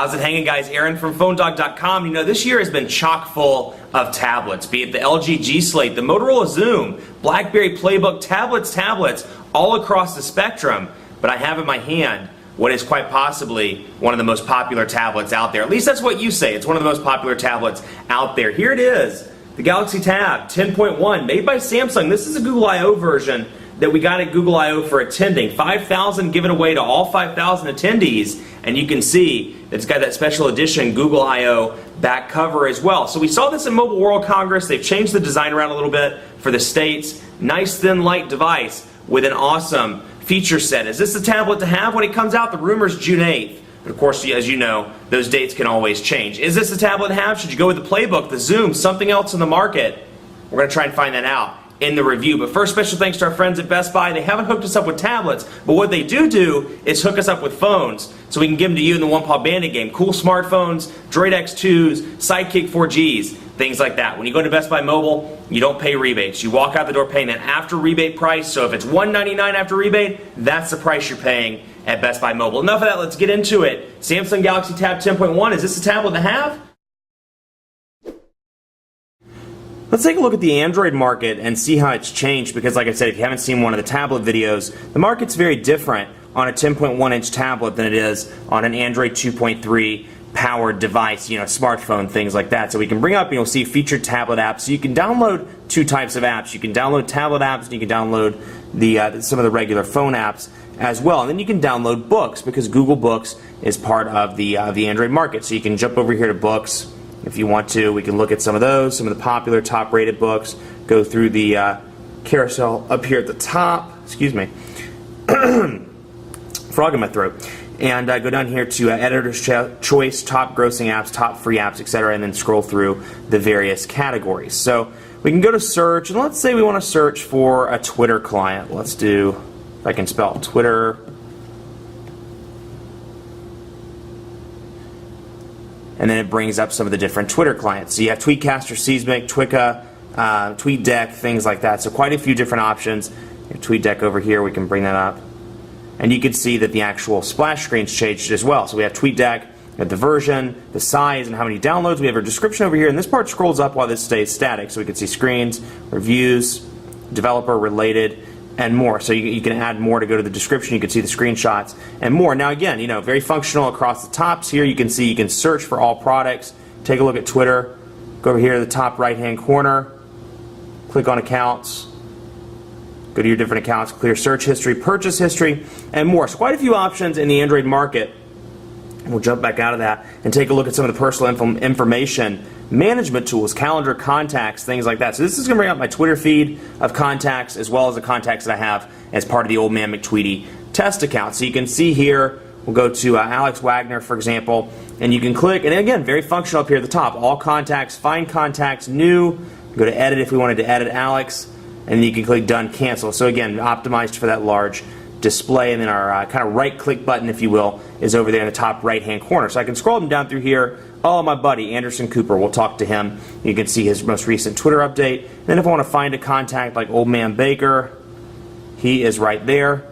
How's it hanging, guys? Aaron from PhoneDog.com. You know, this year has been chock full of tablets, be it the LG G Slate, the Motorola Zoom, BlackBerry Playbook, tablets, all across the spectrum. But I have in my hand what is quite possibly one of the most popular tablets out there. At least that's what you say. It's one of the most popular tablets out there. Here it is, the Galaxy Tab 10.1, made by Samsung. This is a Google I/O version that we got at Google I/O for attending. 5,000 given away to all 5,000 attendees, and you can see that it's got that special edition Google I/O back cover as well. So we saw this at Mobile World Congress. They've changed the design around a little bit for the States. Nice thin light device with an awesome feature set. Is this the tablet to have when it comes out? The rumor's June 8th. But of course, as you know, those dates can always change. Is this the tablet to have? Should you go with the Playbook, the Zoom, something else in the market? We're going to try and find that out in the review. But first, special thanks to our friends at Best Buy. They haven't hooked us up with tablets, but what they do is hook us up with phones so we can give them to you in the One Paw Bandit game. Cool smartphones, Droid X2s, Sidekick 4Gs, things like that. When you go to Best Buy Mobile, you don't pay rebates. You walk out the door paying that after rebate price. So if it's $199 after rebate, that's the price you're paying at Best Buy Mobile. Enough of that, let's get into it. Samsung Galaxy Tab 10.1, is this a tablet to have? Let's take a look at the Android market and see how it's changed, because like I said, if you haven't seen one of the tablet videos, the market's very different on a 10.1 inch tablet than it is on an Android 2.3 powered device, you know, smartphone, things like that. So we can bring up and you'll see featured tablet apps. So you can download two types of apps. You can download tablet apps and you can download the some of the regular phone apps as well. And then you can download books, because Google Books is part of the Android market. So you can jump over here to books. If you want to, we can look at some of those, some of the popular top-rated books, go through the carousel up here at the top, excuse me, frog in my throat, and go down here to Editor's Choice, top grossing apps, top free apps, etc., and then scroll through the various categories. So we can go to search, and let's say we want to search for a Twitter client. Let's do, if I can spell Twitter, and then it brings up some of the different Twitter clients. So you have Tweetcaster, Seismic, Twika, TweetDeck, things like that. So quite a few different options. TweetDeck over here, we can bring that up. And you can see that the actual splash screen's changed as well. So we have TweetDeck, the version, the size, and how many downloads. We have our description over here, and this part scrolls up while this stays static. So we can see screens, reviews, developer, related, and more. So you can add more to go to the description. You can see the screenshots and more. Now again, you know, very functional across the tops here. You can see you can search for all products. Take a look at Twitter. Go over here to the top right-hand corner. Click on accounts. Go to your different accounts. Clear search history, purchase history, and more. So quite a few options in the Android market. We'll jump back out of that and take a look at some of the personal information management tools, calendar, contacts, things like that. So this is going to bring up my Twitter feed of contacts, as well as the contacts that I have as part of the Old Man McTweety test account. So you can see here, we'll go to Alex Wagner, for example, and you can click, and again, very functional up here at the top. All contacts, find contacts, new, go to edit if we wanted to edit Alex, and then you can click done, cancel. So again, optimized for that large display, and then our kind of right click button, if you will, is over there in the top right hand corner. So I can scroll them down through here. Oh, my buddy Anderson Cooper, we'll talk to him. You can see his most recent Twitter update. And then if I want to find a contact like Old Man Baker, he is right there,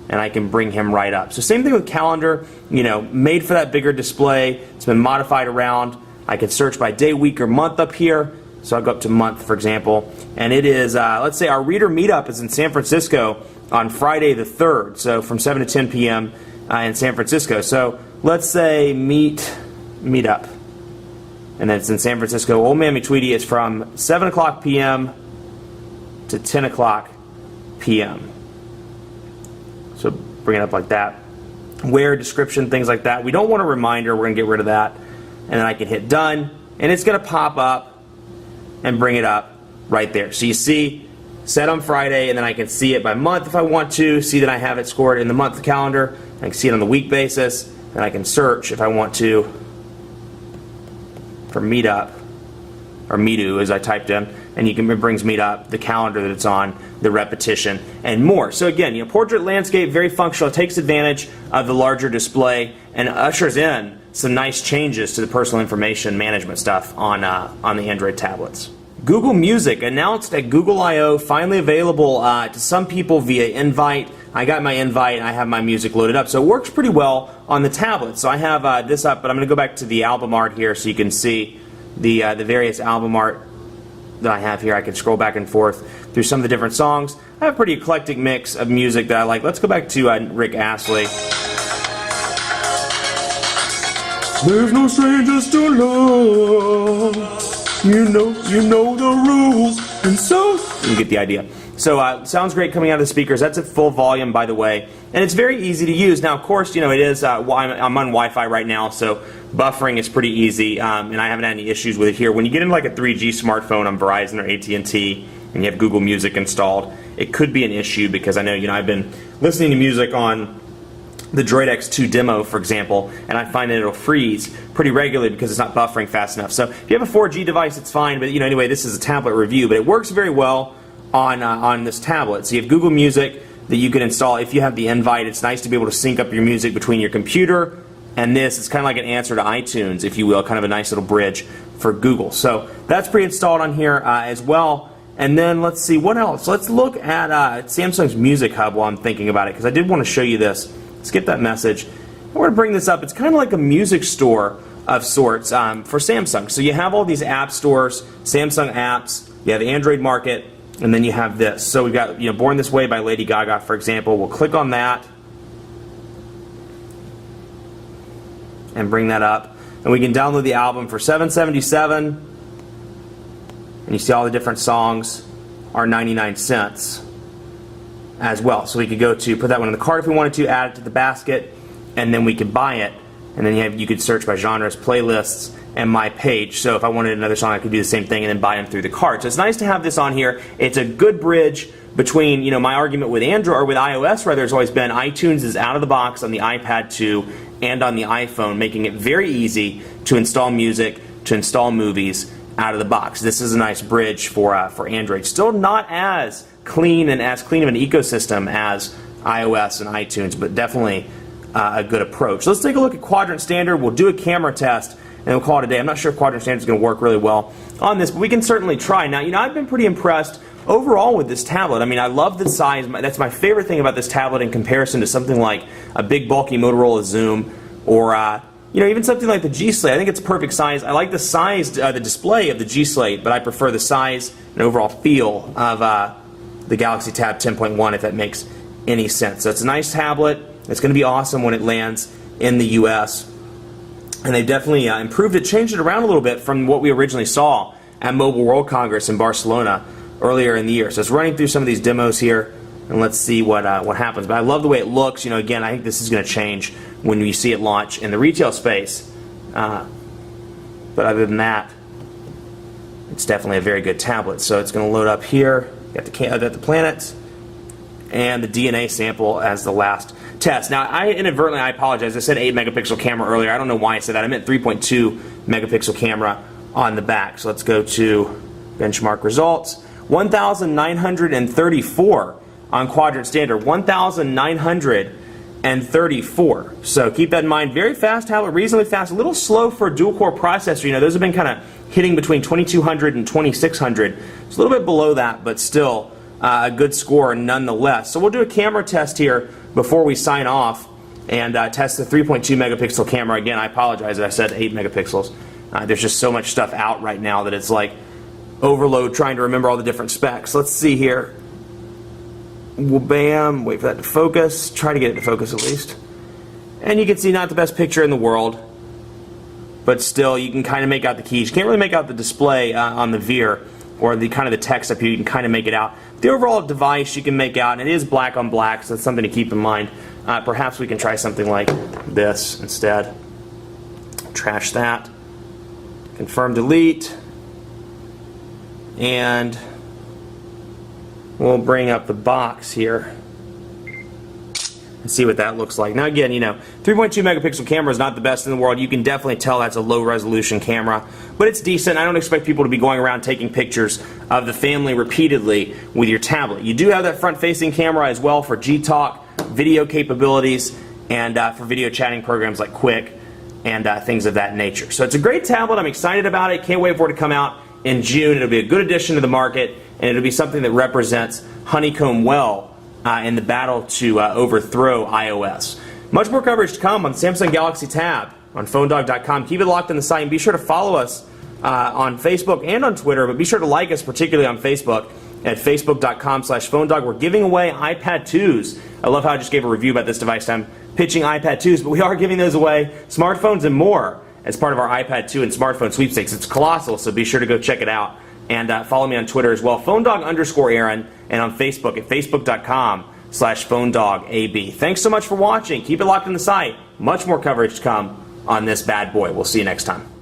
and I can bring him right up. So same thing with calendar, you know, made for that bigger display. It's been modified around. I can search by day, week, or month up here. So I'll go up to month, for example, and it is, let's say our reader meetup is in San Francisco on Friday the 3rd, so from 7 to 10 p.m. In San Francisco. So let's say meetup, and then it's in San Francisco. Old Man McTweety is from 7 o'clock p.m. to 10 o'clock p.m. So bring it up like that. Where, description, things like that. We don't want a reminder. We're going to get rid of that. And then I can hit done, and it's going to pop up and bring it up right there. So you see, set on Friday, and then I can see it by month if I want to, see that I have it scored in the month calendar. I can see it on the week basis, and I can search if I want to for meetup, or Meetu as I typed in, and it brings Meetup, the calendar that it's on, the repetition, and more. So again, you know, portrait landscape, very functional. It takes advantage of the larger display and ushers in some nice changes to the personal information management stuff on the Android tablets. Google Music announced at Google I/O, finally available to some people via invite. I got my invite and I have my music loaded up, so it works pretty well on the tablet. So I have this up, but I'm going to go back to the album art here so you can see the various album art that I have here. I can scroll back and forth through some of the different songs. I have a pretty eclectic mix of music that I like. Let's go back to Rick Astley. There's no strangers to love. You know the rules, and so you get the idea. So sounds great coming out of the speakers. That's at full volume, by the way, and it's very easy to use. Now, of course, it is. I'm on Wi-Fi right now, so buffering is pretty easy, and I haven't had any issues with it here. When you get into like a 3G smartphone on Verizon or AT&T, and you have Google Music installed, it could be an issue because I know I've been listening to music on the Droid X2 demo, for example, and I find that it'll freeze pretty regularly because it's not buffering fast enough. So if you have a 4G device, it's fine, but anyway, this is a tablet review, but it works very well on this tablet. So you have Google Music that you can install if you have the invite. It's nice to be able to sync up your music between your computer and this. It's kind of like an answer to iTunes, if you will, kind of a nice little bridge for Google. So that's pre-installed on here as well. And then let's see, what else? Let's look at Samsung's Music Hub while I'm thinking about it, because I did want to show you this. Skip that message. We're going to bring this up. It's kind of like a music store of sorts for Samsung. So you have all these app stores, Samsung apps, you have the Android market, and then you have this. So we've got Born This Way by Lady Gaga, for example. We'll click on that and bring that up. And we can download the album for $7.77. And you see all the different songs are 99 cents. As well. So we could go to put that one in the cart if we wanted to, add it to the basket, and then we could buy it. And then you could search by genres, playlists, and my page. So if I wanted another song, I could do the same thing and then buy them through the cart. So it's nice to have this on here. It's a good bridge between my argument with Android or with iOS, where there's always been iTunes is out of the box on the iPad 2 and on the iPhone, making it very easy to install music, to install movies out of the box. This is a nice bridge for Android. Still not as clean of an ecosystem as iOS and iTunes, but definitely a good approach. Let's take a look at Quadrant Standard. We'll do a camera test and we'll call it a day. I'm not sure if Quadrant Standard is going to work really well on this, but we can certainly try. Now, I've been pretty impressed overall with this tablet. I love the size. That's my favorite thing about this tablet in comparison to something like a big bulky Motorola Zoom or even something like the G Slate. I think it's a perfect size. I like the size, the display of the G Slate, but I prefer the size and overall feel of the Galaxy Tab 10.1, if that makes any sense. So it's a nice tablet. It's going to be awesome when it lands in the US. And they've definitely improved it, changed it around a little bit from what we originally saw at Mobile World Congress in Barcelona earlier in the year. So it's running through some of these demos here, and let's see what happens. But I love the way it looks. Again, I think this is going to change when you see it launch in the retail space. But other than that, it's definitely a very good tablet. So it's going to load up here. Got the planets and the DNA sample as the last test. Now, I apologize. I said 8 megapixel camera earlier. I don't know why I said that. I meant 3.2 megapixel camera on the back. So let's go to benchmark results. 1,934 on Quadrant Standard. 1,934. So keep that in mind. Very fast tablet, reasonably fast. A little slow for a dual-core processor. Those have been kind of hitting between 2,200 and 2,600. It's a little bit below that, but still a good score nonetheless. So we'll do a camera test here before we sign off and test the 3.2 megapixel camera. Again, I apologize that I said 8 megapixels. There's just so much stuff out right now that it's like overload trying to remember all the different specs. Let's see here. Well, bam, wait for that to focus. Try to get it to focus at least. And you can see not the best picture in the world, but still you can kind of make out the keys. You can't really make out the display on the Veer or the kind of the text up here. You can kind of make it out. The overall device you can make out, and it is black on black, so that's something to keep in mind. Perhaps we can try something like this instead. Trash that. Confirm delete. And we'll bring up the box here and see what that looks like. Now again, 3.2 megapixel camera is not the best in the world. You can definitely tell that's a low resolution camera, but it's decent. I don't expect people to be going around taking pictures of the family repeatedly with your tablet. You do have that front facing camera as well for G-Talk, video capabilities, and for video chatting programs like Quick and things of that nature. So it's a great tablet. I'm excited about it. Can't wait for it to come out in June. It'll be a good addition to the market, and it'll be something that represents Honeycomb well in the battle to overthrow iOS. Much more coverage to come on Samsung Galaxy Tab on PhoneDog.com. Keep it locked on the site, and be sure to follow us on Facebook and on Twitter, but be sure to like us, particularly on Facebook, at Facebook.com/PhoneDog. We're giving away iPad 2s. I love how I just gave a review about this device. I'm pitching iPad 2s, but we are giving those away, smartphones and more, as part of our iPad 2 and smartphone sweepstakes. It's colossal, so be sure to go check it out. And follow me on Twitter as well, PhoneDog_Aaron, and on Facebook at Facebook.com/PhoneDogAB. Thanks so much for watching. Keep it locked on the site. Much more coverage to come on this bad boy. We'll see you next time.